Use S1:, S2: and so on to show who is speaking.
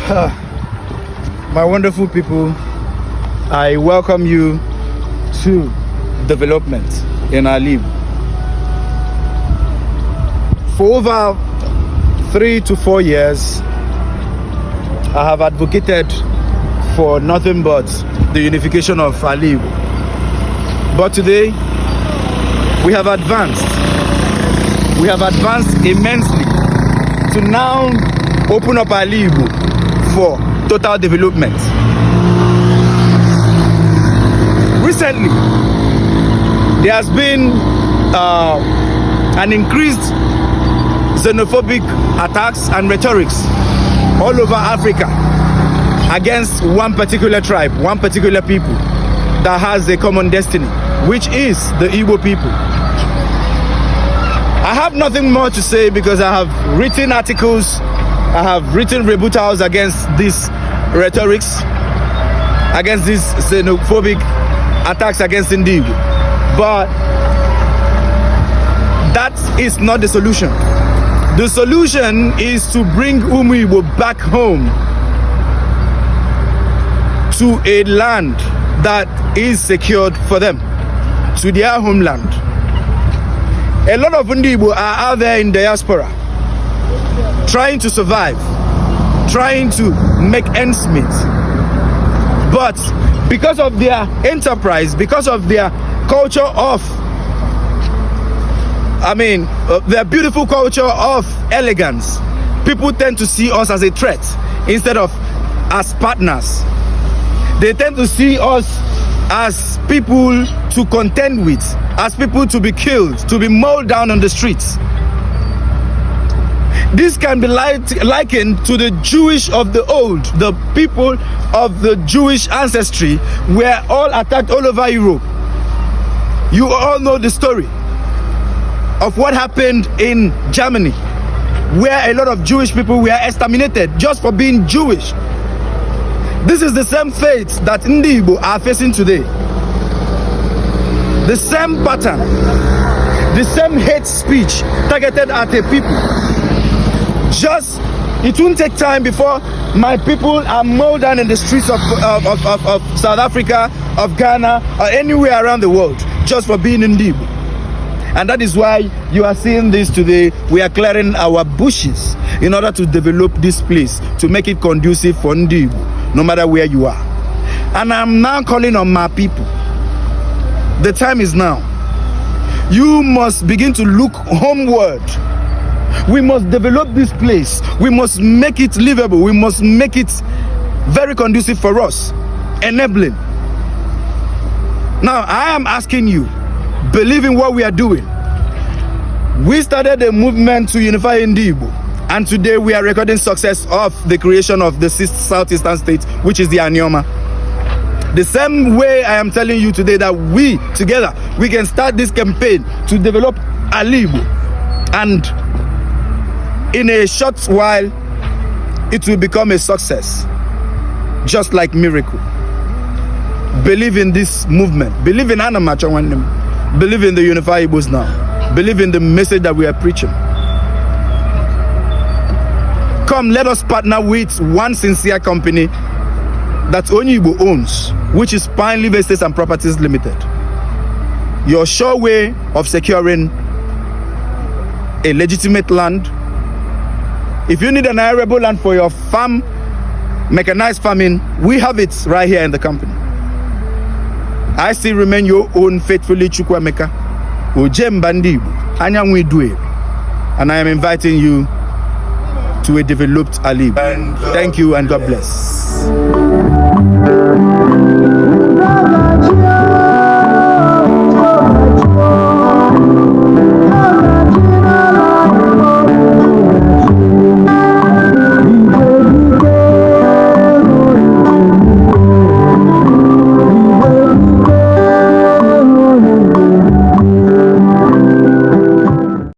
S1: My wonderful people, I welcome you to development in our life. For over 3 to 4 years, I have advocated for nothing but the unification of Ali. But today, we have advanced. We have advanced immensely to now open up Ali for total development. Recently, there has been an increased xenophobic attacks and rhetorics all over Africa against one particular tribe, one particular people that has a common destiny, which is the Igbo people. I have nothing more to say because I have written articles, I have written rebuttals against these rhetorics, against these xenophobic attacks against Igbo. But that is not the solution. The solution is to bring Igbo back home to a land that is secured for them, to their homeland. A lot of Igbo are out there in diaspora, trying to survive, trying to make ends meet. But because of their enterprise, because of their culture of, their beautiful culture of elegance, people tend to see us as a threat instead of as partners. They tend to see us as people to contend with, as people to be killed, to be mauled down on the streets. This can be likened to the Jewish of the old. The people of the Jewish ancestry were all attacked all over Europe. You all know the story of what happened in Germany, where a lot of Jewish people were exterminated just for being Jewish. This is the same fate that Igbo are facing today. The same pattern, the same hate speech targeted at a people. Just, it won't take time before my people are mauled down in the streets of South Africa, of Ghana, or anywhere around the world, just for being Igbo. And that is why you are seeing this today. We are clearing our bushes in order to develop this place, to make it conducive for Igbo, no matter where you are. And I'm now calling on my people. The time is now. You must begin to look homeward. We must develop this place. We must make it livable. We must make it very conducive for us, enabling. Now, I am asking you, believe in what we are doing. We started a movement to unify Igbo, and today we are recording success of the creation of the 6th southeastern state, which is the Anioma. The same way I am telling you today that we together, we can start this campaign to develop Igbo, and in a short while, it will become a success, just like miracle. Believe in this movement. Believe in Anamachawanim. Believe in the Unified Igbos now. Believe in the message that we are preaching. Come, let us partner with one sincere company that Igbo owns, which is Pine Live Estates and Properties Limited. Your sure way of securing a legitimate land. If you need an arable land for your farm, mechanized farming, we have it right here in the company. I still remain your own faithfully Chukwameka, Ojembandibu, Anyangwidwe, and I am inviting you to a developed Ali. Thank you and God bless.